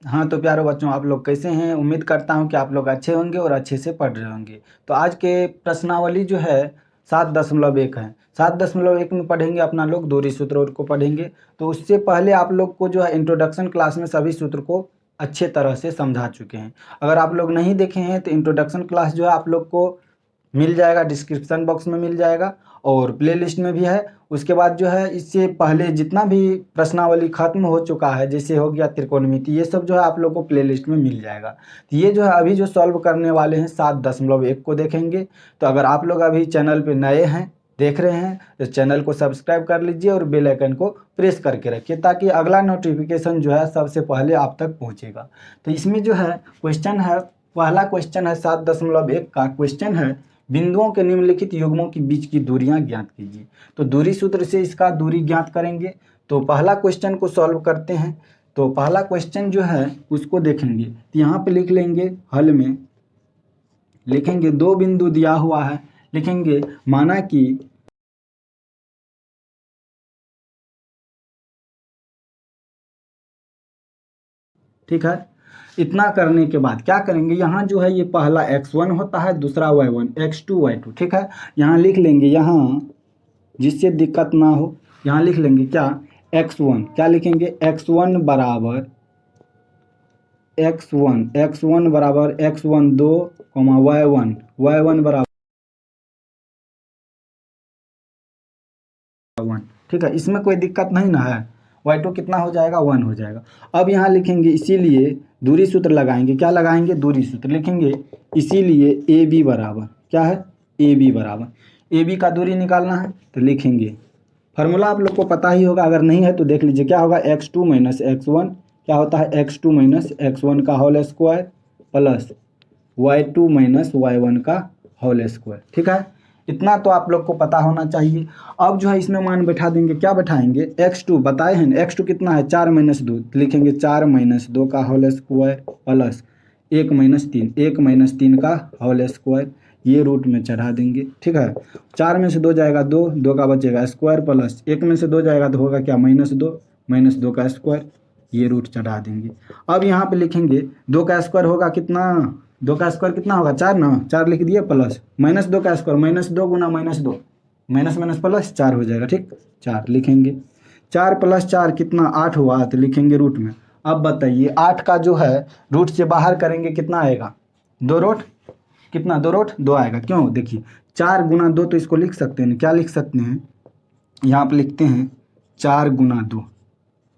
हाँ तो प्यारे बच्चों, आप लोग कैसे हैं? उम्मीद करता हूँ कि आप लोग अच्छे होंगे और अच्छे से पढ़ रहे होंगे। तो आज के प्रश्नावली जो है 7.1 है। 7.1 में पढ़ेंगे अपना लोग दूरी सूत्र को पढ़ेंगे। तो उससे पहले आप लोग को जो है इंट्रोडक्शन क्लास में सभी सूत्र को अच्छे तरह से समझा चुके हैं। अगर आप लोग नहीं देखे हैं तो इंट्रोडक्शन क्लास जो है आप लोग को मिल जाएगा, डिस्क्रिप्शन बॉक्स में मिल जाएगा और प्लेलिस्ट में भी है। उसके बाद जो है इससे पहले जितना भी प्रश्नावली खत्म हो चुका है, जैसे हो गया त्रिकोणमिति, ये सब जो है आप लोग को प्लेलिस्ट में मिल जाएगा। तो ये जो है अभी जो सॉल्व करने वाले हैं 7.1 को देखेंगे। तो अगर आप लोग अभी चैनल पे नए हैं, देख रहे हैं, तो चैनल को सब्सक्राइब कर लीजिए और बेल आइकन को प्रेस करके रखिए ताकि अगला नोटिफिकेशन जो है सबसे पहले आप तक पहुँचेगा। तो इसमें जो है क्वेश्चन है, पहला क्वेश्चन है 7.1 का क्वेश्चन है, बिंदुओं के निम्नलिखित युग्मों के बीच की दूरियां ज्ञात कीजिए। तो दूरी सूत्र से इसका दूरी ज्ञात करेंगे। तो पहला क्वेश्चन को सॉल्व करते हैं। तो पहला क्वेश्चन जो है उसको देखेंगे, तो यहाँ पे लिख लेंगे, हल में लिखेंगे दो बिंदु दिया हुआ है, लिखेंगे माना कि ठीक है। इतना करने के बाद क्या करेंगे, यहाँ जो है ये पहला x1 होता है, दूसरा y1, x2 y2, ठीक है। यहाँ लिख लेंगे, यहाँ जिससे दिक्कत ना हो यहाँ लिख लेंगे क्या, x1, क्या लिखेंगे, x1 बराबर x1 बराबर x1 2, y1 बराबर 1, ठीक है। इसमें कोई दिक्कत नहीं ना है। y2 कितना हो जाएगा, 1 हो जाएगा। अब यहाँ लिखेंगे, इसीलिए दूरी सूत्र लगाएंगे, क्या लगाएंगे, दूरी सूत्र लिखेंगे। इसीलिए ए बी बराबर क्या है, ए बी बराबर, ए बी का दूरी निकालना है तो लिखेंगे, फार्मूला आप लोग को पता ही होगा, अगर नहीं है तो देख लीजिए, क्या होगा, x2 माइनस x1, क्या होता है, x2 माइनस x1 का whole square plus y2 minus y1 का होल स्क्वायर, ठीक है। इतना तो आप लोग को पता होना चाहिए। अब जो है इसमें मान बैठा देंगे, क्या बैठाएंगे, x2 बताए हैं, x2 कितना है, 4 माइनस 2, लिखेंगे 4 माइनस 2 का whole square plus 1 minus 3, 1 minus 3 का होल स्क्वायर, ये रूट में चढ़ा देंगे, ठीक है। 4 में से 2 जाएगा 2, 2 का बचेगा स्क्वायर प्लस 1 में से 2 जाएगा तो होगा क्या, -2, -2 का स्क्वायर, ये रूट चढ़ा देंगे। अब यहाँ पे लिखेंगे 2 का स्क्वायर होगा कितना, 2 का स्क्वायर कितना होगा, 4 ना, 4 लिख दिए प्लस -2 का स्क्वायर, -2 गुना -2, माइनस माइनस प्लस 4 हो जाएगा, ठीक। 4 लिखेंगे, 4 प्लस 4 कितना, 8 हुआ, तो लिखेंगे रूट में। अब बताइए 8 का जो है रूट से बाहर करेंगे कितना आएगा, 2 रूट कितना, 2 रूट 2 आएगा। क्यों, देखिए 4 गुना 2, तो इसको लिख सकते हैं, क्या लिख सकते हैं, यहाँ पे लिखते हैं 4 गुना 2,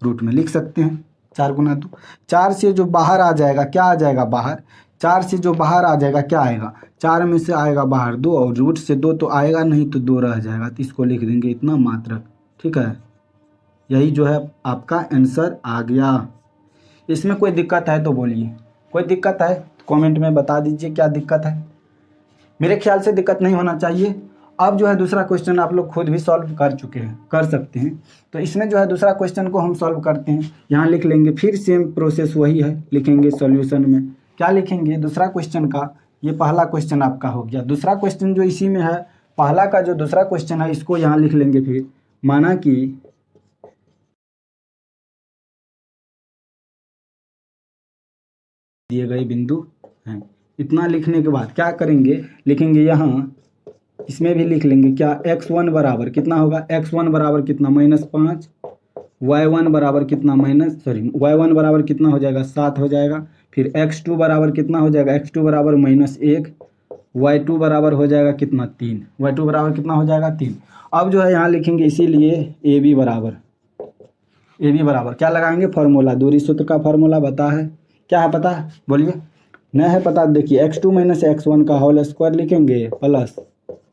रूट में लिख सकते हैं 4 गुना 2। 4 से जो बाहर आ जाएगा, क्या आ जाएगा बाहर, 4 से जो बाहर आ जाएगा क्या आएगा, 4 में से आएगा बाहर 2, और रूट से 2 तो आएगा नहीं, तो 2 रह जाएगा, तो इसको लिख देंगे इतना मात्रक, ठीक है। यही जो है आपका आंसर आ गया। इसमें कोई दिक्कत है तो बोलिए, कोई दिक्कत है तो कमेंट में बता दीजिए क्या दिक्कत है। मेरे ख्याल से दिक्कत नहीं होना चाहिए। अब जो है दूसरा क्वेश्चन आप लोग खुद भी सॉल्व कर चुके हैं, कर सकते हैं। तो इसमें जो है दूसरा क्वेश्चन को हम सॉल्व करते हैं। यहाँ लिख लेंगे, फिर सेम प्रोसेस वही है, लिखेंगे सॉल्यूशन में, क्या लिखेंगे, दूसरा क्वेश्चन का, ये पहला क्वेश्चन आपका हो गया, दूसरा क्वेश्चन जो इसी में है, पहला का जो दूसरा क्वेश्चन है इसको यहाँ लिख लेंगे। फिर माना कि दिए गए बिंदु हैं, इतना लिखने के बाद क्या करेंगे, लिखेंगे यहाँ, इसमें भी लिख लेंगे क्या, x1 बराबर कितना होगा, x1 बराबर कितना, -5, y1 बराबर कितना, y1 बराबर कितना हो जाएगा, 7 हो जाएगा। फिर x2 बराबर कितना हो जाएगा, x2 बराबर -1, y2 बराबर हो जाएगा कितना, 3, y2 बराबर कितना हो जाएगा, 3। अब जो है यहाँ लिखेंगे, इसीलिए ए बी बराबर क्या लगाएंगे, फॉर्मूला, दूरी सूत्र का फॉर्मूला बता है, क्या है पता है, बोलिए, नहीं है पता, देखिए x2 माइनस x1 का होल स्क्वायर लिखेंगे प्लस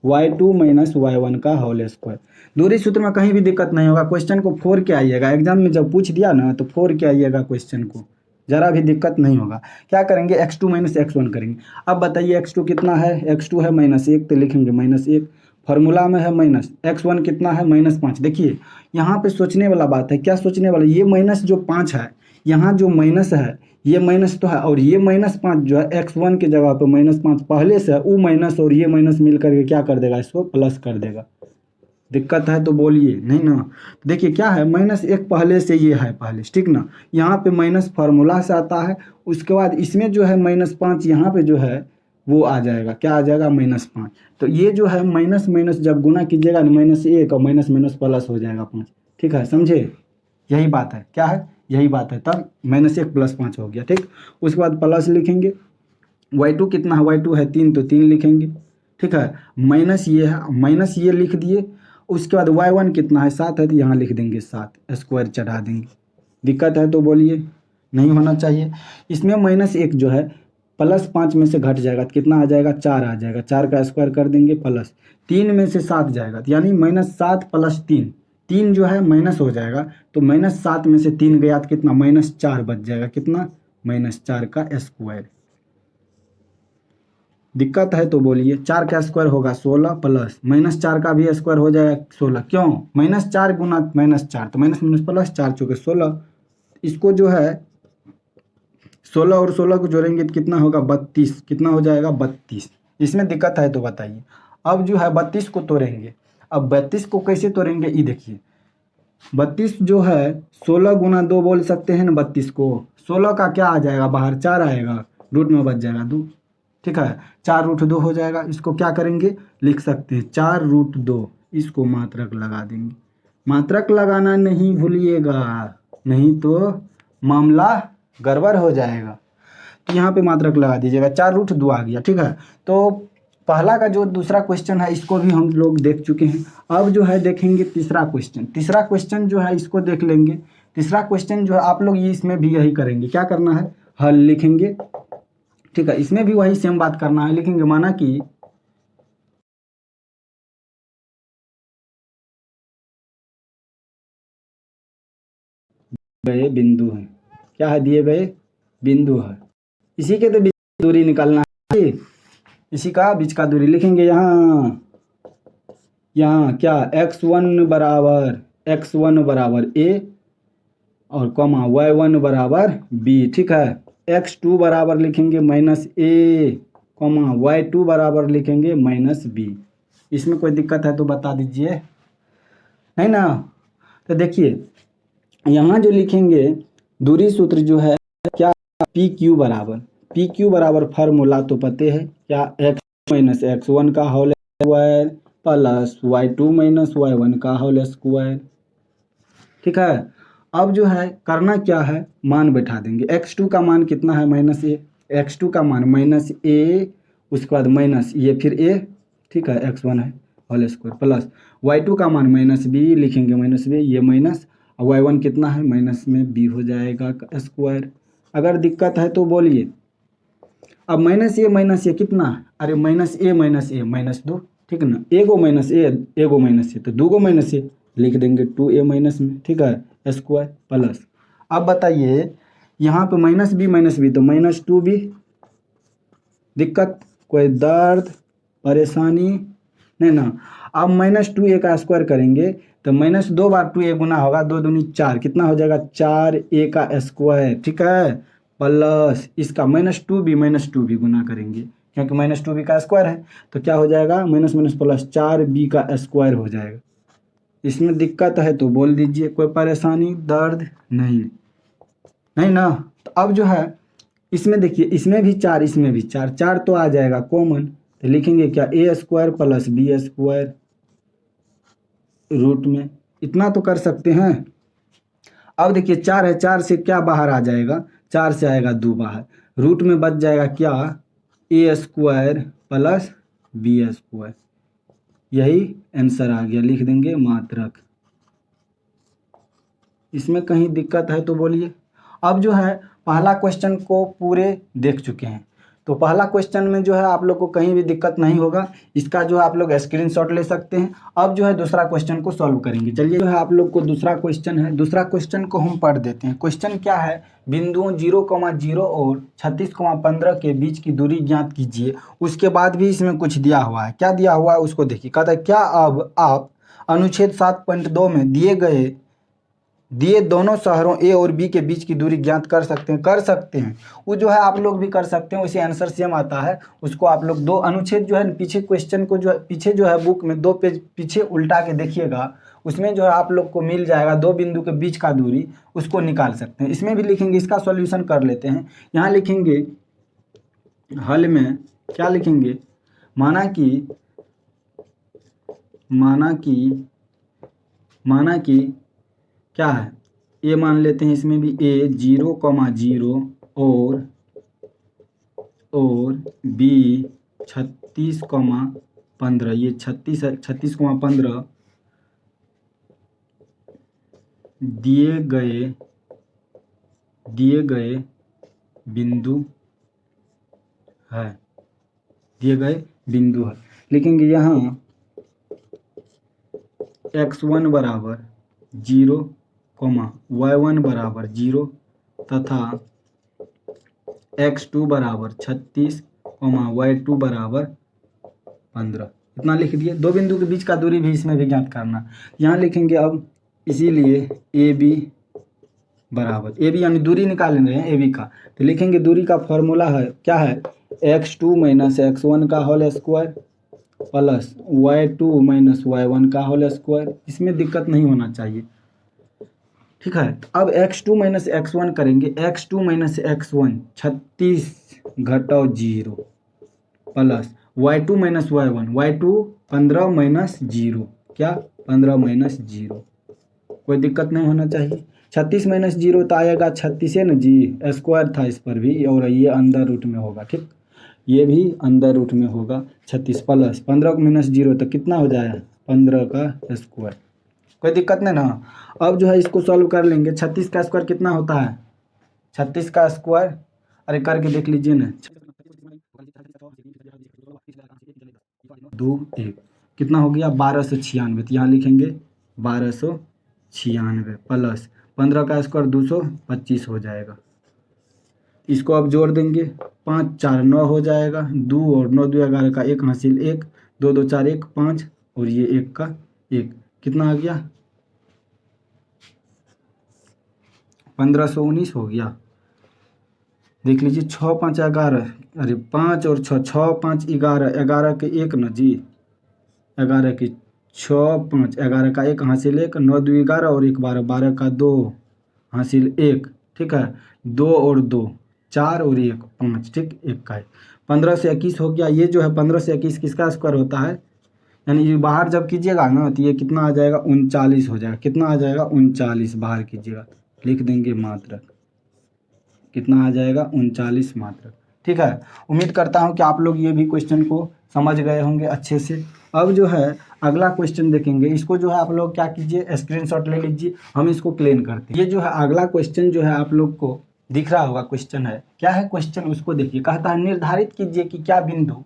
y2 माइनस y1 का होल स्क्वायर। दूरी सूत्र में कहीं भी दिक्कत नहीं होगा, क्वेश्चन को फोर के आइएगा, एग्जाम में जब पूछ दिया ना तो फोर के आइएगा क्वेश्चन को, जरा भी दिक्कत नहीं होगा। क्या करेंगे, x2 माइनस x1 करेंगे। अब बताइए x2 कितना है, x2 है -1, तो लिखेंगे -1, फार्मूला में है माइनस, x1 कितना है, -5। देखिए यहाँ पे सोचने वाला बात है, क्या सोचने वाला, ये माइनस जो 5 है, यहाँ जो माइनस है, ये माइनस तो है, और ये -5 जो है x1 की जगह पे -5 पहले से है, वो माइनस और ये माइनस मिल करके क्या कर देगा, इसको प्लस कर देगा। दिक्कत है तो बोलिए, नहीं ना। देखिए क्या है, -1 पहले से ये है पहले, ठीक ना। यहाँ पे माइनस फार्मूला से आता है, उसके बाद इसमें जो है -5 यहाँ पे जो है वो आ जाएगा, क्या आ जाएगा, -5। तो ये जो है माइनस माइनस जब गुना कीजिएगा ना, -1 और माइनस माइनस प्लस हो जाएगा 5, ठीक है, समझे। यही बात है, क्या है, यही बात है, तब -1 + 5 हो गया, ठीक। उसके बाद प्लस लिखेंगे, y2 कितना है, y2 है 3, तो 3 लिखेंगे, ठीक है। माइनस ये है, माइनस ये लिख दिए। उसके बाद y1 कितना है, 7 है, तो यहाँ लिख देंगे 7, स्क्वायर चढ़ा देंगे। दिक्कत है तो बोलिए, नहीं होना चाहिए। इसमें -1 जो है +5 में से घट जाएगा, तो कितना आ जाएगा, 4 आ जाएगा, 4 का स्क्वायर कर देंगे, प्लस 3 में से 7 जाएगा, तो यानी -7 + 3, 3 जो है माइनस हो जाएगा, तो -7 में से 3 गया तो कितना, -4 बच जाएगा, कितना, -4 का स्क्वायर। दिक्कत है तो बोलिए। 4 का स्क्वायर होगा 16, प्लस -4 का भी स्क्वायर हो जाएगा 16, क्यों, -4 गुना -4, तो माइनस माइनस प्लस, 4 चौके 16। इसको जो है 16 और 16 को जोड़ेंगे तो कितना होगा, 32, कितना हो जाएगा, 32। इसमें दिक्कत है तो बताइए। अब जो है 32 को तोड़ेंगे, अब 32 को कैसे तोड़ेंगे, ये देखिए। 32 जो है 16 गुना 2 बोल सकते हैं ना 32 को। 16 का क्या आ जाएगा बाहर, 4 आएगा, रूट में बच जाएगा 2, ठीक है। 4√2 हो जाएगा। इसको क्या करेंगे, लिख सकते हैं 4√2, इसको मात्रक लगा देंगे। मात्रक लगाना नहीं भूलिएगा, नहीं तो मामला गड़बड़ हो जाएगा। तो यहाँ पे मात्रक लगा दीजिएगा, 4√2 आ गया, ठीक है। तो पहला का जो दूसरा क्वेश्चन है इसको भी हम लोग देख चुके हैं। अब जो है देखेंगे तीसरा क्वेश्चन। तीसरा क्वेश्चन जो है इसको देख लेंगे। तीसरा क्वेश्चन जो है आप लोग ये इसमें भी यही करेंगे, क्या करना है, हल लिखेंगे, ठीक है। इसमें भी वही सेम बात करना है, लिखेंगे माना कि गए बिंदु हैं, क्या है, दिए गए बिंदु है, इसी के तो बीच की दूरी निकालना है, इसी का बीच का दूरी लिखेंगे। यहाँ यहाँ क्या, x1 बराबर a और कॉमा y1 बराबर b, ठीक है। x2 बराबर लिखेंगे -a, कॉमा y2 बराबर लिखेंगे -b। इसमें कोई दिक्कत है तो बता दीजिए, है ना। तो देखिए यहाँ जो लिखेंगे दूरी सूत्र जो है क्या, PQ बराबर फार्मूला तो पते है क्या, x - x1 का whole square plus y2 - y1 का होल स्क्वायर, ठीक है। अब जो है करना क्या है, मान बैठा देंगे। x2 का मान कितना है, -a, x2 का मान -a, उसके बाद माइनस ये फिर a, ठीक है, x1 है होल स्क्वायर, प्लस y2 का मान -b लिखेंगे, -b, ये माइनस, y1 कितना है, माइनस में b हो जाएगा स्क्वायर। अगर दिक्कत है तो बोलिए। अब -a कितना, अरे -a -2, ठीक है ना, एगो -a तो 2 -a लिख देंगे 2a माइनस में, ठीक है, स्क्वायर प्लस। अब बताइए यहाँ पे -b तो -2b। दिक्कत, कोई दर्द परेशानी, नहीं ना। अब -2a का स्क्वायर करेंगे तो -2 बार 2a गुना होगा, 2 दूनी 4, कितना हो जाएगा, 4a का स्क्वायर, ठीक है, प्लस इसका -2b गुना करेंगे, क्योंकि -2b का स्क्वायर है, तो क्या हो जाएगा, माइनस माइनस प्लस 4b का स्क्वायर हो जाएगा। इसमें दिक्कत है तो बोल दीजिए, कोई परेशानी दर्द नहीं, नहीं ना। तो अब जो है इसमें देखिए, इसमें भी 4, इसमें भी 4, 4 तो आ जाएगा कॉमन, तो लिखेंगे क्या, a² + b² रूट में, इतना तो कर सकते हैं। अब देखिए 4 है, 4 से क्या बाहर आ जाएगा, 4 से आएगा 2 बाहर, रूट में बच जाएगा क्या, a² + b²। यही आंसर आ गया, लिख देंगे मात्रक। इसमें कहीं दिक्कत है तो बोलिए। अब जो है पहला क्वेश्चन को पूरे देख चुके हैं, तो पहला क्वेश्चन में जो है आप लोग को कहीं भी दिक्कत नहीं होगा, इसका जो है आप लोग स्क्रीनशॉट ले सकते हैं। अब जो है दूसरा क्वेश्चन को सॉल्व करेंगे। चलिए जो है आप लोग को दूसरा क्वेश्चन है, दूसरा क्वेश्चन को हम पढ़ देते हैं। क्वेश्चन क्या है, बिंदुओं 0,0 और 36,15 के बीच की दूरी ज्ञात कीजिए। उसके बाद भी इसमें कुछ दिया हुआ है, क्या दिया हुआ है उसको देखिए। कहता है क्या अब आप अनुच्छेद 7.2 में दिए गए दिए दोनों शहरों ए और बी के बीच की दूरी ज्ञात कर सकते हैं, कर सकते हैं। वो जो है आप लोग भी कर सकते हैं, वैसे आंसर सेम आता है। उसको आप लोग दो अनुच्छेद जो है पीछे क्वेश्चन को जो है पीछे जो है बुक में 2 पेज पीछे उल्टा के देखिएगा, उसमें जो है आप लोग को मिल जाएगा 2 बिंदु के बीच का दूरी, उसको निकाल सकते हैं। इसमें भी लिखेंगे, इसका सॉल्यूशन कर लेते हैं। यहाँ लिखेंगे हल में क्या लिखेंगे, माना कि क्या है, ए मान लेते हैं, इसमें भी ए 0,0 और बी 36,15, ये 36 है, 36,15 दिए गए बिंदु है, लिखेंगे यहाँ x1 बराबर 0, y1 बराबर 0 तथा x2 बराबर 36, y2 बराबर 15। इतना लिख दिए। 2 बिंदु के बीच का दूरी भी इसमें भी ज्ञात करना। यहाँ लिखेंगे अब, इसीलिए ए बी बराबर, ए बी यानी दूरी निकाल रहे हैं ए बी का, तो लिखेंगे दूरी का फॉर्मूला है, क्या है, x2 माइनस x1 का whole square plus y2 minus y1 का होल स्क्वायर। इसमें दिक्कत नहीं होना चाहिए, ठीक है। तो अब x2 माइनस x1 करेंगे, x2 माइनस x1 36 घटाओ 0 plus y2 minus y1, y2 15 minus 0, क्या 15 माइनस 0, कोई दिक्कत नहीं होना चाहिए। 36 माइनस 0 तो आएगा 36 है ना जी, स्क्वायर था इस पर भी, और ये अंदर रूट में होगा, ठीक, ये भी अंदर रूट में होगा। 36 प्लस 15 माइनस 0 तो कितना हो जाएगा, 15 का स्क्वायर, कोई दिक्कत नहीं ना। अब जो है इसको सॉल्व कर लेंगे। 36 का स्क्वायर कितना होता है, 36 का स्क्वायर, अरे करके देख लीजिए ना, 2 1 कितना हो गया, 1296। तो यहाँ लिखेंगे 1296 प्लस 15 का स्क्वायर 225 हो जाएगा। इसको अब जोड़ देंगे, 5 4 9 हो जाएगा, 2 और 9 2 11 का 1 हासिल 1, 2 2 4 1 5, और ये 1 का 1, कितना आ गया, 1519 हो गया। देख लीजिए, 6 5 11, अरे 5 और 6 6 5 11, 11 के 1 ना जी, 11 के 6 5, 11 का 1 हासिल 1, 9 2 11 और 1 12, 12 का 2 हासिल 1, ठीक है, 2 और 2 4 और 1 5, ठीक, 1 का 1, 15 से 21 हो गया। ये जो है 15 से 21 किसका स्क्वायर होता है, यानी ये बाहर जब कीजिएगा ना तो ये कितना आ जाएगा, 39 हो जाएगा। कितना आ जाएगा, 39 बाहर कीजिएगा, लिख देंगे मात्रक, कितना आ जाएगा, 39 मात्रक, ठीक है। उम्मीद करता हूँ कि आप लोग ये भी क्वेश्चन को समझ गए होंगे अच्छे से। अब जो है अगला क्वेश्चन देखेंगे, इसको जो है आप लोग क्या कीजिए, स्क्रीनशॉट ले लीजिए, हम इसको क्लीन करते हैं। ये जो है अगला क्वेश्चन जो है आप लोग को दिख रहा होगा, क्वेश्चन है, क्या है क्वेश्चन, उसको देखिए। कहता है निर्धारित कीजिए कि क्या बिंदु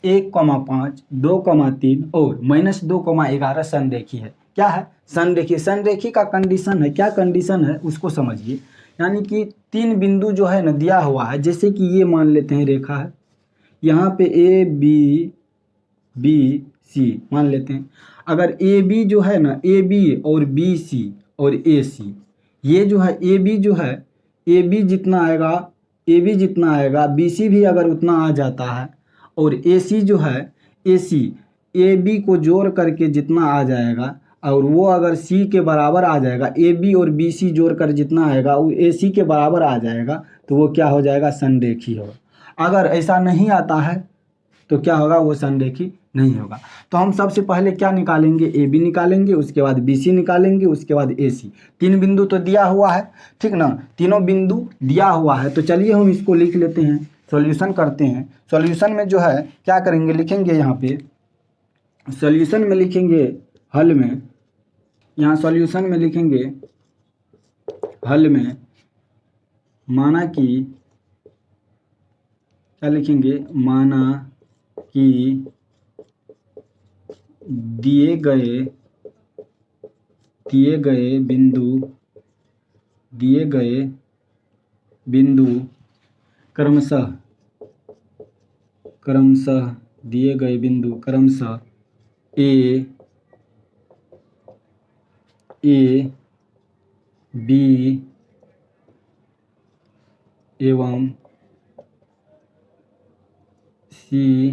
1,5 2,3 और -2,11 संरेखी है। क्या है, संरेखी, संरेखी का कंडीशन है, क्या कंडीशन है उसको समझिए। यानी कि 3 बिंदु जो है ना दिया हुआ है, जैसे कि ये मान लेते हैं रेखा है, यहाँ पे ए बी बी सी मान लेते हैं। अगर ए बी जो है ना, ए बी और बी सी और ए सी, ये जो है ए बी जो है, ए बी जितना आएगा, ए बी जितना आएगा बी सी भी अगर उतना आ जाता है, और ए सी जो है, ए सी ए बी को जोड़ करके जितना आ जाएगा, और वो अगर सी के बराबर आ जाएगा, ए बी और बी सी जोड़ कर जितना आएगा वो ए सी के बराबर आ जाएगा, तो वो क्या हो जाएगा, संरेखी होगा। अगर ऐसा नहीं आता है तो क्या होगा, वो संरेखी नहीं होगा। तो हम सबसे पहले क्या निकालेंगे, ए बी निकालेंगे, उसके बाद बी सी निकालेंगे, उसके बाद ए सी। 3 बिंदु तो दिया हुआ है, ठीक ना, तीनों बिंदु दिया हुआ है। तो चलिए हम इसको लिख लेते हैं, सॉल्यूशन करते हैं। सॉल्यूशन में जो है क्या करेंगे, लिखेंगे यहाँ पे सॉल्यूशन में लिखेंगे, हल में, यहाँ सॉल्यूशन में लिखेंगे हल में, माना कि क्या लिखेंगे, माना कि दिए गए बिंदु क्रमशः दिए गए बिंदु क्रमशः ए बी एवं सी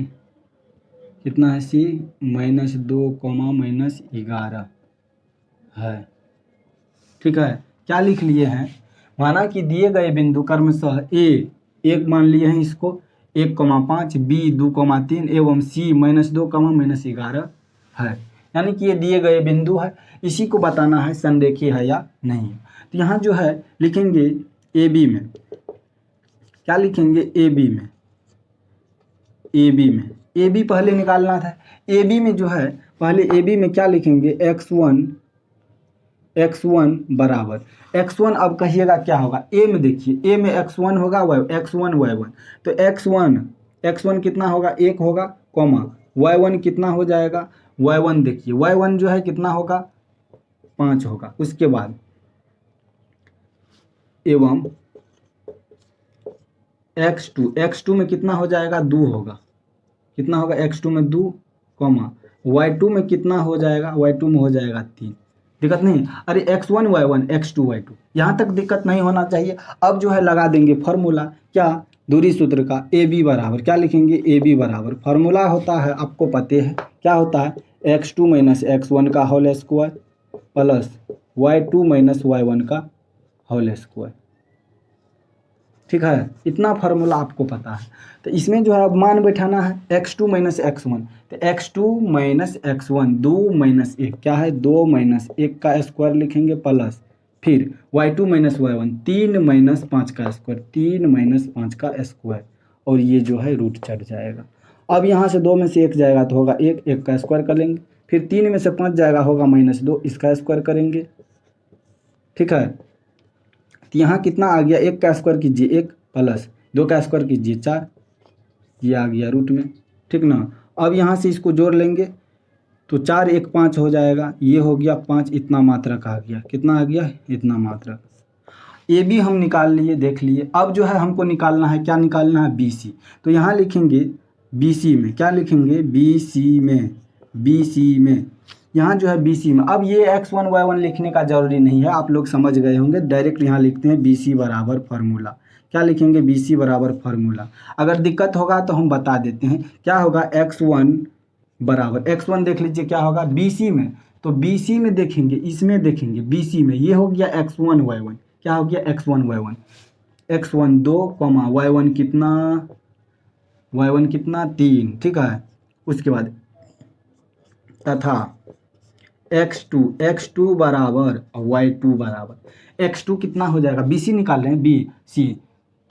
कितना है, सी -2, -11 है। ठीक है, क्या लिख लिए हैं, माना कि दिए गए बिंदु क्रमशः ए, एक मान लिए हैं इसको 1,5, बी 2,3 एवं सी -2, -11 है। यानी कि ये दिए गए बिंदु है, इसी को बताना है संरेखीय है या नहीं। तो यहाँ जो है लिखेंगे ए बी में, क्या लिखेंगे, ए बी में, ए बी में, ए बी पहले निकालना था। ए बी में जो है पहले ए बी में क्या लिखेंगे, x1 बराबर x1, अब कहिएगा क्या होगा, ए में देखिए, ए में x1 होगा, x1 y1, तो x1 कितना होगा, 1 होगा, कॉमा y1 कितना हो जाएगा, y1 देखिए y1 जो है कितना होगा, 5 होगा। उसके बाद एवं x2 में कितना हो जाएगा, 2 होगा, कितना होगा, x2 में 2, कॉमा y2 में कितना हो जाएगा, y2 में हो जाएगा 3। दिक्कत नहीं, अरे x1 y1 x2 y2, यहाँ तक दिक्कत नहीं होना चाहिए। अब जो है लगा देंगे फार्मूला, क्या, दूरी सूत्र का, ए बी बराबर, क्या लिखेंगे, ए बी बराबर, फार्मूला होता है आपको पते हैं, क्या होता है, x2 - x1 का whole square plus y2 - y1 का होल स्क्वायर। ठीक है, इतना फार्मूला आपको पता है। तो इसमें जो है अब मान बैठाना है, x2 - x1, तो x2 - x1 2 - 1 क्या है, 2 - 1 का स्क्वायर लिखेंगे प्लस फिर y2 - y1 3 - 5 का स्क्वायर, 3 - 5 का स्क्वायर, और ये जो है रूट चढ़ जाएगा। अब यहाँ से 2 में से 1 जाएगा तो होगा 1 का स्क्वायर कर लेंगे, फिर 3 में से 5 जाएगा होगा -2, इसका स्क्वायर करेंगे। ठीक है, तो यहाँ कितना आ गया, 1 का स्क्वायर कीजिए 1 प्लस 2 का स्क्वायर कीजिए 4, ये आ गया रूट में। ठीक ना, अब यहाँ से इसको जोड़ लेंगे तो 4 1 5 हो जाएगा, ये हो गया 5, इतना मात्रक आ गया, कितना आ गया, इतना मात्रक। ए बी हम निकाल लिए, देख लिए। अब जो है हमको निकालना है, क्या निकालना है, बी सी। तो यहाँ लिखेंगे बी सी में, क्या लिखेंगे, बी सी में, बी सी में, यहाँ जो है बी सी में। अब ये x1 y1 लिखने का जरूरी नहीं है, आप लोग समझ गए होंगे, डायरेक्ट यहाँ लिखते हैं बी सी बराबर फार्मूला। क्या लिखेंगे, बी सी बराबर फार्मूला। अगर दिक्कत होगा तो हम बता देते हैं, क्या होगा, x1 बराबर, x1 देख लीजिए क्या होगा बी सी में, तो बी सी में देखेंगे, इसमें देखेंगे बी सी में, ये हो गया x1 y1, क्या हो गया, x1 y1, x1 2, y1 कितना, y1 कितना 3। ठीक है, उसके बाद तथा x2 बराबर और y2 बराबर, x2 कितना हो जाएगा, बी सी निकाल रहे हैं, बी सी,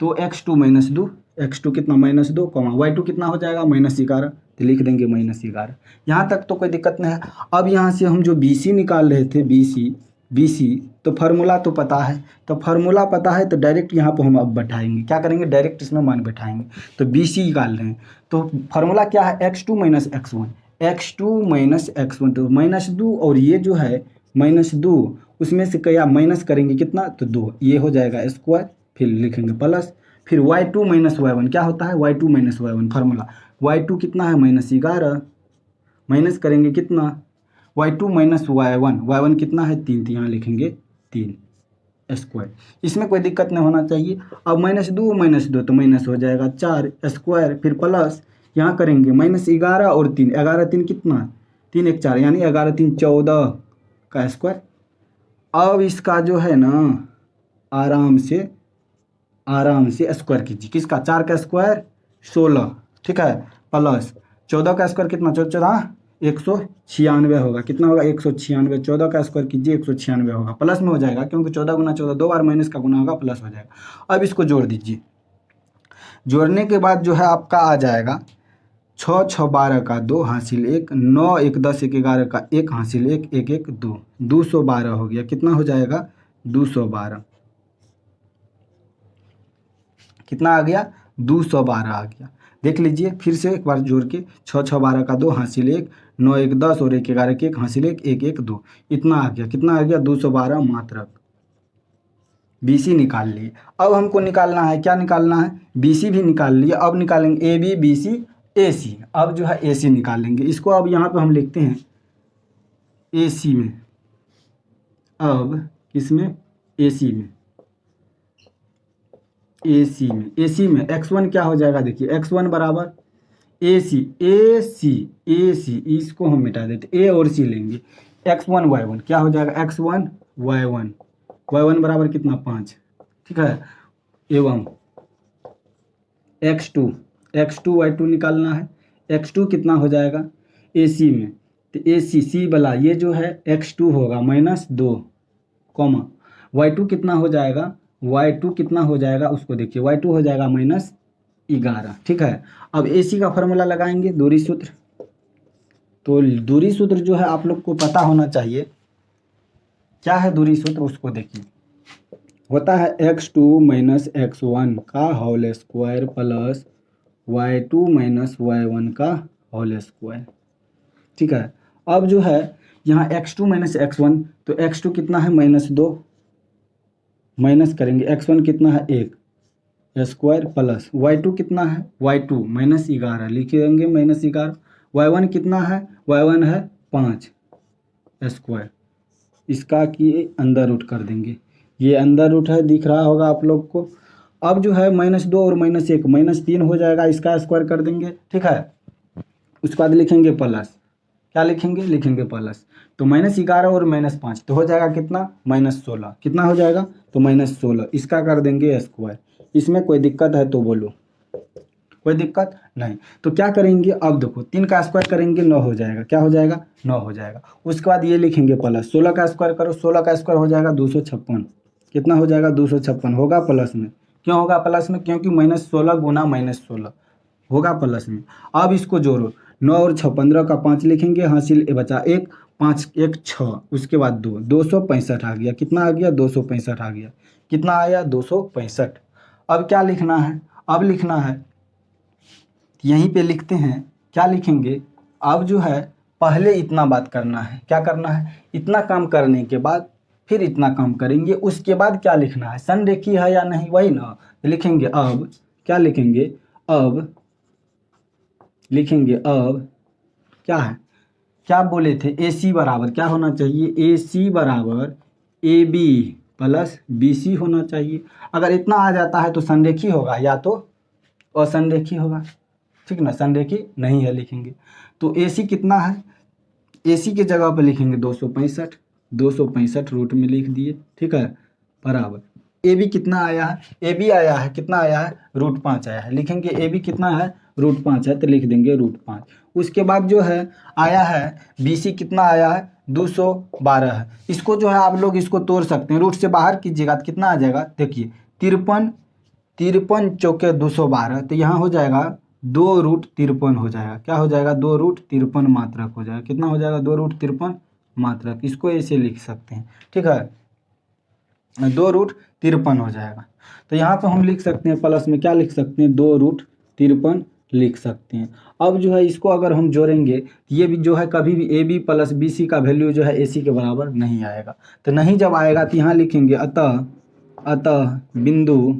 तो x2 - 2, x2 कितना -2, y2 कितना हो जाएगा, -11, तो लिख देंगे -11। यहाँ तक तो कोई दिक्कत नहीं है। अब यहाँ से हम जो बी सी निकाल रहे थे, बी सी, तो फार्मूला तो पता है, तो फार्मूला पता है तो डायरेक्ट यहाँ पर हम अब बैठाएंगे, क्या करेंगे, डायरेक्ट इसमें मान बैठाएंगे। तो बी सी निकाल रहे हैं, तो फार्मूला क्या है, x2 - x1, x2 - x1, तो -2, और ये जो है -2, उसमें से क्या माइनस करेंगे कितना, तो 2, ये हो जाएगा स्क्वायर, फिर लिखेंगे प्लस, फिर y2 - y1 क्या होता है, y2 - y1 फार्मूला, y2 कितना है, -11, माइनस करेंगे कितना, y2 - y1 कितना है, 3, तो यहाँ लिखेंगे 3 स्क्वायर। इसमें कोई दिक्कत नहीं होना चाहिए। अब -2 तो माइनस हो जाएगा 4 स्क्वायर, फिर प्लस यहाँ करेंगे -11 और 3, 11 3 कितना, 3 1 4, यानी 11 3 14 का स्क्वायर। अब इसका जो है ना आराम से स्क्वायर कीजिए, किसका, 4 का स्क्वायर 16, ठीक है, प्लस 14 का स्क्वायर कितना, 14 196 होगा, कितना होगा, 196, 14 का स्क्वायर कीजिए 196 होगा, प्लस में हो जाएगा क्योंकि 14 गुना 14 2 बार माइनस का गुना होगा, प्लस हो जाएगा। अब इसको जोड़ दीजिए, जोड़ने के बाद जो है आपका आ जाएगा 6 6 12 का 2 हासिल 1, 9 1 10 1 11 का 1 हासिल 1 1 1 2, 212 हो गया, कितना हो जाएगा, 212, कितना आ गया, 212 आ गया। देख लीजिए फिर से एक बार जोड़ के, 6 6 12 का 2 हासिल 1, 9 1 10 और 1 11 के 1 हासिल 1 1 1 2, इतना आ गया, कितना आ गया, 212 मात्रक। बी सी निकाल लिए। अब हमको निकालना है, क्या निकालना है, बी सी भी निकाल लिए, अब निकालेंगे ए बी बी सी ए सी। अब जो है ए सी निकालेंगे, इसको अब यहाँ पे हम लिखते हैं ए सी में, अब किसमें, AC में x1 क्या हो जाएगा, देखिए x1 बराबर AC इसको हम मिटा देते, A और C लेंगे, x1 y1 क्या हो जाएगा, x1 y1 बराबर कितना 5, ठीक है, एवं x2 y2 निकालना है, x2 कितना हो जाएगा AC में, तो AC वाला ये जो है x2 होगा -2 कॉमा y2 कितना हो जाएगा, y2 कितना हो जाएगा उसको देखिए, y2 हो जाएगा -11, ठीक है। अब AC का फॉर्मूला लगाएंगे, दूरी सूत्र, तो दूरी सूत्र जो है आप लोग को पता होना चाहिए, क्या है दूरी सूत्र उसको देखिए, होता है x2 - x1 का whole square plus y2 - y1 का होल स्क्वायर, ठीक है। अब जो है यहाँ x2 - x1, तो x2 कितना है -2, माइनस करेंगे x1 कितना है 1 स्क्वायर प्लस y2 कितना है y2 -11 लिखेंगे -11, y1 कितना है y1 है 5 स्क्वायर, इसका कि अंदर रूट कर देंगे, ये अंदर रूट है दिख रहा होगा आप लोग को। अब जो है -2 और -1 -3 हो जाएगा, इसका स्क्वायर कर देंगे, ठीक है। उसके बाद लिखेंगे प्लस, क्या लिखेंगे प्लस, तो -11 और -5 तो हो जाएगा कितना -16, कितना हो जाएगा तो -16, इसका कर देंगे स्क्वायर। इसमें कोई दिक्कत है तो बोलो, कोई दिक्कत नहीं। तो क्या करेंगे, अब देखो 3 का स्क्वायर करेंगे 9 हो जाएगा, क्या हो जाएगा 9 हो जाएगा। उसके बाद ये लिखेंगे प्लस, 16 का स्क्वायर करो, 16 का स्क्वायर हो जाएगा 256, कितना हो जाएगा 256 होगा प्लस में, क्यों होगा प्लस में, क्योंकि -16 गुना -16 होगा प्लस में। अब इसको जोड़ो, 9 और 6 15 का 5 लिखेंगे, हासिल बचा 1 5 1 6, उसके बाद 2 265 आ गया, कितना आ गया 265 आ गया, कितना आया 265। अब क्या लिखना है, अब लिखना है यहीं पे लिखते हैं, क्या लिखेंगे, अब जो है पहले इतना बात करना है, क्या करना है, इतना काम करने के बाद फिर इतना काम करेंगे, उसके बाद क्या लिखना है, संरेखी है या नहीं वही ना, लिखेंगे अब, क्या लिखेंगे अब, लिखेंगे अब क्या है, क्या बोले थे AC बराबर क्या होना चाहिए, AC बराबर AB प्लस BC होना चाहिए। अगर इतना आ जाता है तो संरेखी होगा या तो असंरेखी होगा, ठीक ना, संरेखी नहीं है लिखेंगे। तो AC कितना है, AC के जगह पर लिखेंगे 265 रूट में लिख दिए, ठीक है, बराबर AB कितना आया है, AB आया है कितना आया है √5 आया है, लिखेंगे AB कितना है √5 है, तो लिख देंगे √5। उसके बाद जो है आया है BC कितना आया है 212 है, इसको जो है आप लोग इसको तोड़ सकते हैं, रूट से बाहर कीजिएगा तो कितना आ जाएगा, देखिए 53 चौके 212, तो यहाँ हो जाएगा 2√53 हो जाएगा, क्या हो जाएगा 2√53 मात्रक हो जाएगा, कितना हो जाएगा 2√53 मात्रक, इसको ऐसे लिख सकते हैं, ठीक है, 2√53 हो जाएगा। तो यहाँ पे हम लिख सकते हैं प्लस में क्या लिख सकते हैं 2√53 लिख सकते हैं। अब जो है इसको अगर हम जोड़ेंगे, ये भी जो है कभी भी AB प्लस BC का वैल्यू जो है AC के बराबर नहीं आएगा, तो नहीं जब आएगा तो यहाँ लिखेंगे अतः बिंदु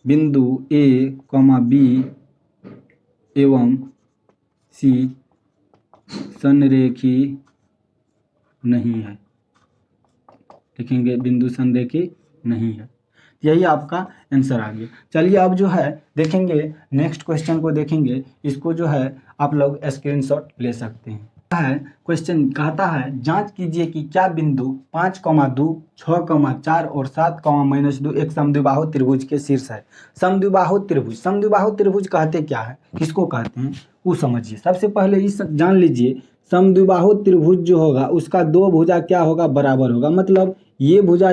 A, B एवं C संरेखी नहीं है, लिखेंगे बिंदु संरेखी नहीं है, यही आपका आंसर आ गया। चलिए अब जो है देखेंगे नेक्स्ट क्वेश्चन को देखेंगे, इसको जो है आप लोग स्क्रीनशॉट ले सकते हैं। क्वेश्चन कहता है जांच कीजिए कि क्या बिंदु 5,2, 6,4 और 7,-2 एक समद्विबाहु त्रिभुज के शीर्ष है। समद्विबाहु त्रिभुज कहते क्या है, किसको कहते हैं वो समझिए। सबसे पहले इस जान लीजिए, समद्विबाहु त्रिभुज जो होगा उसका दो भुजा क्या होगा बराबर होगा, मतलब ये भुजा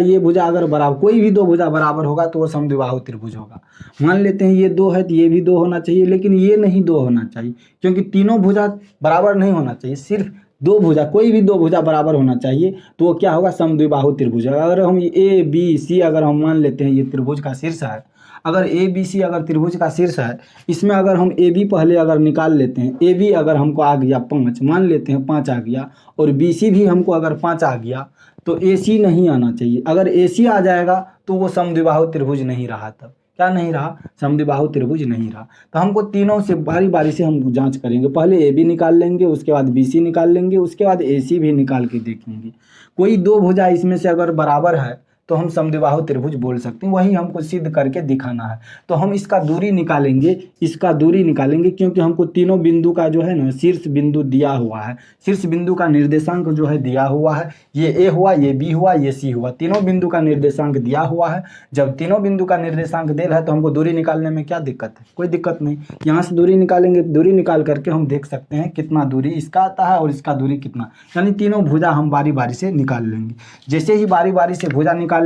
अगर बराबर, कोई भी दो भुजा बराबर होगा तो वो समद्विबाहु त्रिभुज होगा। मान लेते हैं ये 2 है तो ये भी 2 होना चाहिए, लेकिन ये नहीं 2 होना चाहिए, क्योंकि तीनों भुजा बराबर नहीं होना चाहिए, सिर्फ दो भुजा, कोई भी दो भुजा बराबर होना चाहिए, तो वो क्या होगा समद्विबाहु त्रिभुज। अगर हम ABC अगर हम मान लेते हैं ये त्रिभुज का शीर्ष है, अगर ABC अगर त्रिभुज का शीर्ष है, इसमें अगर हम AB पहले अगर निकाल लेते हैं, AB अगर हमको आ गया 5, मान लेते हैं 5 आ गया, और BC भी हमको अगर 5 आ गया, तो AC नहीं आना चाहिए। अगर AC आ जाएगा तो वो समद्विबाहु त्रिभुज नहीं रहा, तब क्या नहीं रहा, समद्विबाहु त्रिभुज नहीं रहा। तो हमको तीनों से बारी बारी से हम जांच करेंगे। पहले ए बी निकाल लेंगे, उसके बाद बी सी निकाल लेंगे, उसके बाद ए सी भी निकाल के देखेंगे। कोई दो भुजा इसमें से अगर बराबर है तो हम समद्विबाहु त्रिभुज बोल सकते हैं, वही हमको सिद्ध करके दिखाना है। तो हम इसका दूरी निकालेंगे, इसका दूरी निकालेंगे, क्योंकि हमको तीनों बिंदु का जो है ना शीर्ष बिंदु दिया हुआ है, शीर्ष बिंदु का निर्देशांक जो है दिया हुआ है। ये ए हुआ, ये बी हुआ, ये सी हुआ, तीनों बिंदु का निर्देशांक दिया हुआ है। जब तीनों बिंदु का निर्देशांक दिया है तो हमको दूरी निकालने में क्या दिक्कत है, कोई दिक्कत नहीं। यहाँ से दूरी निकालेंगे, दूरी निकाल करके हम देख सकते हैं कितना दूरी इसका आता है और इसका दूरी कितना, यानी तीनों भुजा हम बारी बारी से निकाल लेंगे। जैसे ही बारी बारी से भुजा निकालेंगे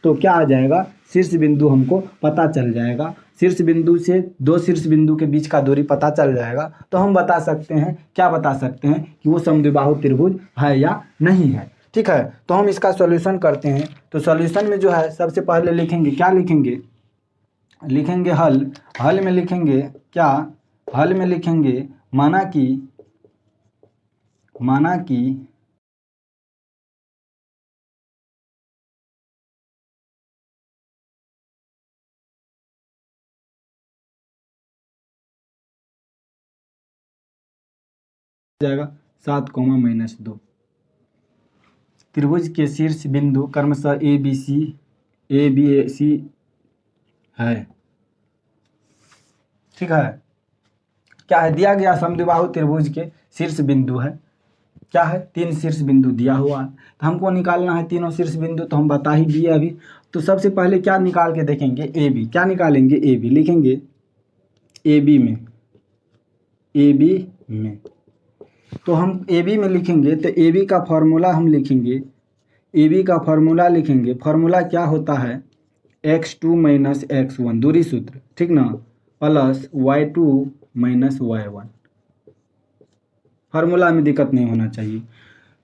तो क्या आ जाएगा, शीर्ष बिंदु हमको पता चल जाएगा। शीर्ष बिंदु से दो शीर्ष बिंदु के बीच का दूरी पता चल जाएगा तो हम बता सकते हैं, क्या बता सकते हैं कि वो समद्विबाहु त्रिभुज है या नहीं है। ठीक है, तो हम इसका सॉल्यूशन करते हैं। तो सॉल्यूशन में जो है सबसे पहले लिखेंगे, क्या लिखेंगे, लिखेंगे हल। हल में लिखेंगे क्या, हल में लिखेंगे माना कि जाएगा 7, -2 त्रिभुज के शीर्ष बिंदु क्रमशः ए बी सी है। ठीक है, क्या है दिया गया, समद्विबाहु त्रिभुज के शीर्ष बिंदु है, क्या है, 3 शीर्ष बिंदु दिया हुआ है। तो हमको निकालना है तीनों शीर्ष बिंदु, तो हम बता ही दिए अभी। तो सबसे पहले क्या निकाल के देखेंगे, ए बी। क्या निकालेंगे, ए बी लिखेंगे, ए बी में तो हम ए बी में लिखेंगे तो ए बी का फॉर्मूला हम लिखेंगे, ए बी का फॉर्मूला लिखेंगे। फॉर्मूला क्या होता है, x2 - x1 दूरी सूत्र, ठीक ना, प्लस y2 - y1। फार्मूला में दिक्कत नहीं होना चाहिए।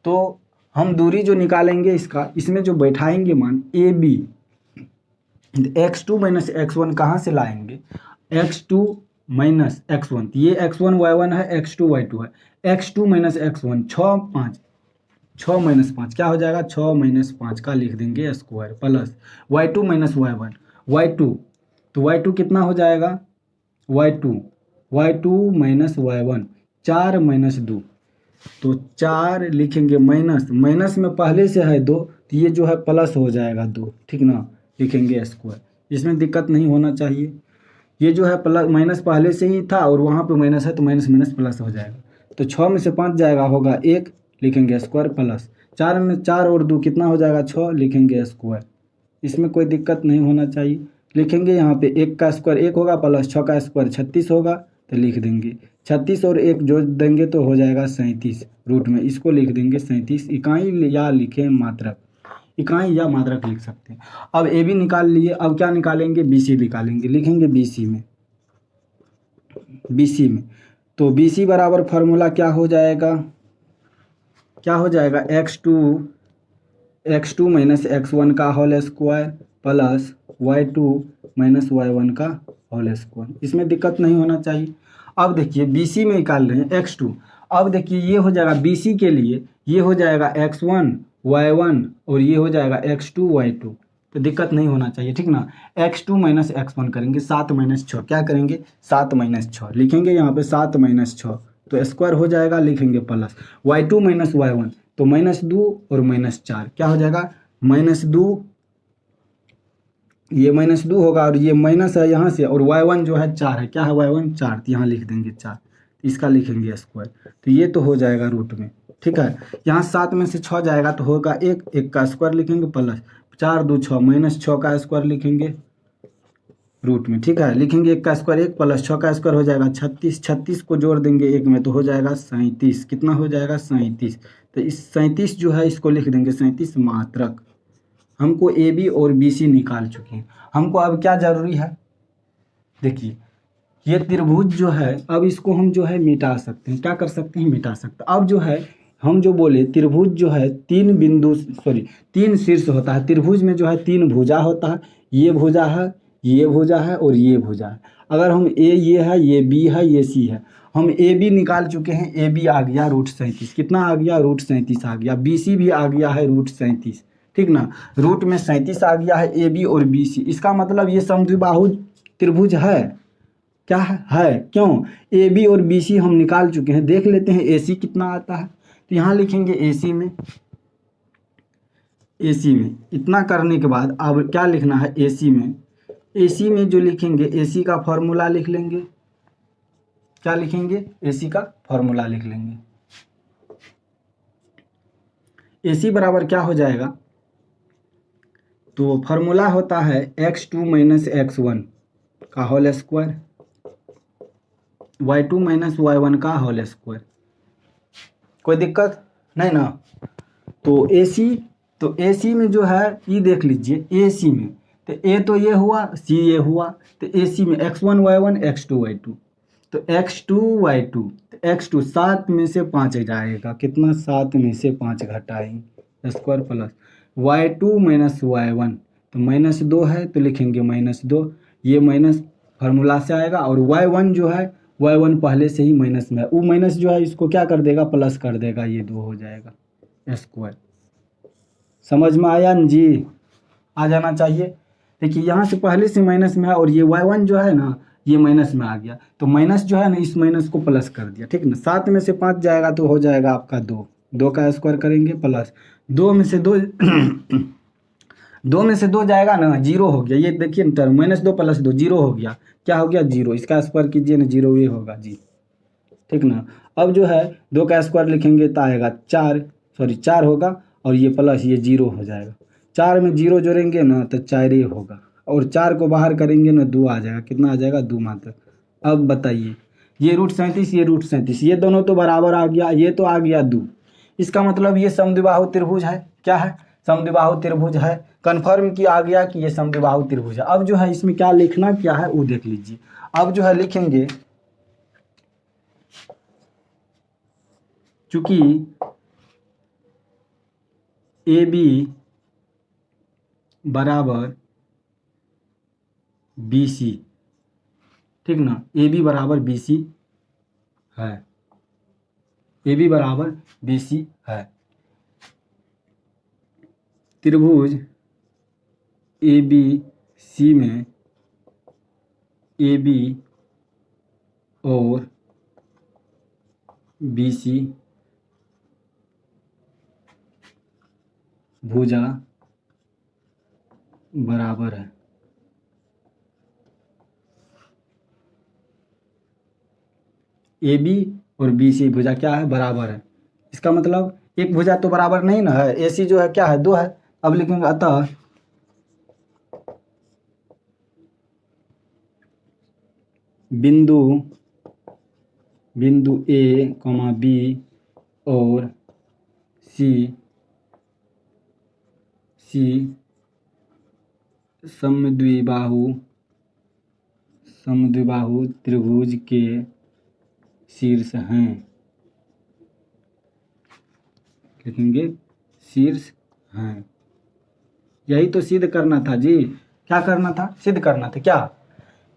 तो हम दूरी जो निकालेंगे इसका, इसमें जो बैठाएंगे मान ए बी, x2 - x1 कहाँ से लाएंगे, x2 - x1, ये x1 y1 है, x2 y2 है, x2 - x1 6 - 5 क्या हो जाएगा, 6 - 5 का लिख देंगे square, plus y2 - y1, y2 तो y2 कितना हो जाएगा, y2 - y1 4 - 2 तो 4 लिखेंगे, माइनस में पहले से है 2 तो ये जो है प्लस हो जाएगा 2, ठीक ना, लिखेंगे स्क्वायर, इसमें दिक्कत नहीं होना चाहिए। ये जो है प्लस माइनस पहले से ही था और वहाँ पे माइनस है तो माइनस प्लस हो जाएगा। तो 6 में से 5 जाएगा, होगा 1, लिखेंगे स्क्वायर, प्लस 4 में 4 और 2 कितना हो जाएगा 6, लिखेंगे स्क्वायर, इसमें कोई दिक्कत नहीं होना चाहिए। लिखेंगे यहाँ पे 1 का स्क्वायर 1 होगा, प्लस 6 का स्क्वायर 36 होगा, तो लिख देंगे 36 और 1 जोड़ देंगे तो हो जाएगा 37, रूट में इसको लिख देंगे 37। इकाई या लिखें मात्रक, इकाई या मात्रक लिख सकते हैं। अब ए बी निकाल लिए, अब क्या निकालेंगे, बी सी निकालेंगे, लिखेंगे बी सी में तो बी सी बराबर फार्मूला क्या हो जाएगा, x2 - x1 का whole square plus y2 - y1 का होल स्क्वायर, इसमें दिक्कत नहीं होना चाहिए। अब देखिए BC में निकाल रहे हैं x2, अब देखिए ये हो जाएगा BC के लिए, ये हो जाएगा x1 y1 और ये हो जाएगा x2 y2, तो दिक्कत नहीं होना चाहिए, ठीक ना। x2 - x1 करेंगे 7 - 6, क्या करेंगे 7 - 6 लिखेंगे यहाँ पे 7 - 6 तो स्क्वायर हो जाएगा, लिखेंगे प्लस y2 - y1 तो -2 और -4 क्या हो जाएगा, -2, ये -2 होगा और ये माइनस है यहाँ से, और y1 जो है 4 है, क्या है y1 4, तो यहाँ लिख देंगे 4, इसका लिखेंगे स्क्वायर, तो ये तो हो जाएगा रूट में, ठीक है। यहाँ 7 में से 6 जाएगा तो होगा 1 का स्क्वायर लिखेंगे, प्लस 4 2 6 -6 का स्क्वायर लिखेंगे रूट में, ठीक है। लिखेंगे 1 का स्क्वायर 1 प्लस 6 का स्क्वायर हो जाएगा 36, 36 को जोड़ देंगे 1 में तो हो जाएगा 37, कितना हो जाएगा 37, तो इस 37 जो है इसको लिख देंगे 37 मात्रक। हमको ए बी और बी सी निकाल चुके हैं, हमको अब क्या ज़रूरी है, देखिए ये त्रिभुज जो है अब इसको हम जो है मिटा सकते हैं, क्या कर सकते हैं, मिटा सकते हैं। अब जो है हम जो बोले त्रिभुज जो है 3 शीर्ष होता है, त्रिभुज में जो है 3 भुजा होता है, ये भुजा है, ये भुजा है और ये भुजा है। अगर हम ये है, ये बी है, ये सी है, हम ए बी निकाल चुके हैं, ए बी आ गया √37, कितना आ गया √37 आ गया, बी सी भी आ गया है √37, ठीक ना। रूट में 37 आ गया है ए बी और बी सी, इसका मतलब ये समद्विबाहु त्रिभुज है। क्या है? क्यों? ए बी और बी सी हम निकाल चुके हैं। देख लेते हैं ए सी कितना आता है। तो यहाँ लिखेंगे ए सी में इतना करने के बाद अब क्या लिखना है ए सी में जो लिखेंगे ए सी का फॉर्मूला लिख लेंगे। क्या लिखेंगे? ए सी का फॉर्मूला लिख लेंगे। ए सी बराबर क्या हो जाएगा? तो फॉर्मूला होता है x2 माइनस x1 का whole square, y2 minus y1 का होल स्क्वायर। कोई दिक्कत नहीं ना। तो ए सी में जो है ये देख लीजिए, ए सी में तो ए तो ये हुआ, सी ये हुआ, तो ए सी में x1 y1 x2 y2, तो x2 y2 x2 7 में से 5 जाएगा। कितना? 7 में से 5 घटाएंगे square plus y2 minus y1, तो -2 है तो लिखेंगे -2, ये माइनस फार्मूला से आएगा। और y1 जो है y1 पहले से ही माइनस में है, वो माइनस जो है इसको क्या कर देगा? प्लस कर देगा, ये 2 हो जाएगा स्क्वायर। समझ में आया न जी? आ जाना चाहिए। देखिए यहाँ से पहले से माइनस में है और ये y1 जो है ना ये माइनस में आ गया, तो माइनस जो है ना इस माइनस को प्लस कर दिया, ठीक ना। 7 में से 5 जाएगा तो हो जाएगा आपका 2, 2 का स्क्वायर करेंगे प्लस 2 में से 2 2 में से 2 जाएगा ना, 0 हो गया। ये देखिए ना टर्म -2 + 2 0 हो गया। क्या हो गया? 0। इसका स्क्वायर कीजिए ना, 0 ये होगा जी, ठीक ना। अब जो है 2 का स्क्वायर लिखेंगे तो आएगा 4 होगा और ये प्लस ये 0 हो जाएगा। 4 में 0 जोड़ेंगे ना तो 4 ही होगा, और 4 को बाहर करेंगे ना 2 आ जाएगा। कितना आ जाएगा? 2 मात्र। अब बताइए, ये √37 ये √37 ये दोनों तो बराबर आ गया, ये तो आ गया 2। इसका मतलब ये समद्विबाहु त्रिभुज है। क्या है? समद्विबाहु त्रिभुज है। कन्फर्म कि आ गया कि ये समद्विबाहु त्रिभुज है। अब जो है इसमें क्या लिखना क्या है वो देख लीजिए। अब जो है लिखेंगे, चूंकि ए बी बराबर बी सी, ठीक ना, ए बी बराबर बी सी है, ए बी बराबर बी सी है। त्रिभुज ए बी सी में ए बी और बी सी भुजा बराबर है। ए बी और बी सी भुजा क्या है? बराबर है। इसका मतलब एक भुजा तो बराबर नहीं ना है। ए सी जो है क्या है? 2 है। अब लिखेंगे अतः बिंदु ए, बी और सी समद्विबाहु त्रिभुज के शीर्ष हैं। लिखेंगे शीर्ष हैं। यही तो सिद्ध करना था जी। क्या करना था? सिद्ध करना था। क्या?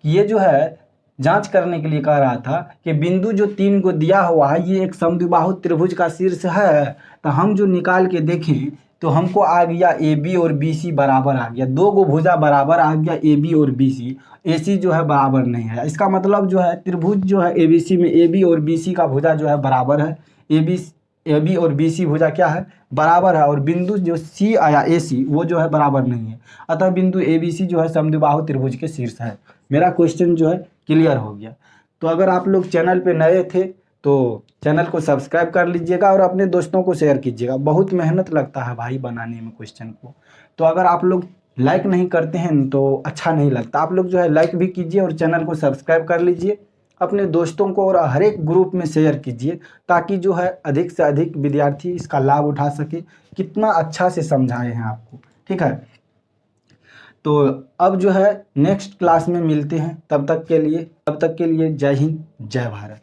कि ये जो है जांच करने के लिए कह रहा था कि बिंदु जो 3 को दिया हुआ है ये एक समद्विबाहु त्रिभुज का शीर्ष है। तो हम जो निकाल के देखें तो हमको आ गया ए बी और बी सी बराबर आ गया। 2 गो भुजा बराबर आ गया, ए बी और बी सी। ए सी जो है बराबर नहीं है। इसका मतलब जो है त्रिभुज जो है ए बी सी में ए बी और बी सी का भुजा जो है बराबर है। ए बी और बी सी भुजा क्या है? बराबर है। और बिंदु जो सी आया ए सी वो जो है बराबर नहीं है। अतः बिंदु ए बी सी जो है समद्विबाहु त्रिभुज के शीर्ष है। मेरा क्वेश्चन जो है क्लियर हो गया। तो अगर आप लोग चैनल पे नए थे तो चैनल को सब्सक्राइब कर लीजिएगा और अपने दोस्तों को शेयर कीजिएगा। बहुत मेहनत लगता है भाई बनाने में क्वेश्चन को। तो अगर आप लोग लाइक नहीं करते हैं तो अच्छा नहीं लगता। आप लोग जो है लाइक भी कीजिए और चैनल को सब्सक्राइब कर लीजिए। अपने दोस्तों को और हर एक ग्रुप में शेयर कीजिए ताकि जो है अधिक से अधिक विद्यार्थी इसका लाभ उठा सके। कितना अच्छा से समझाए हैं आपको, ठीक है। तो अब जो है नेक्स्ट क्लास में मिलते हैं। तब तक के लिए जय हिंद, जय भारत।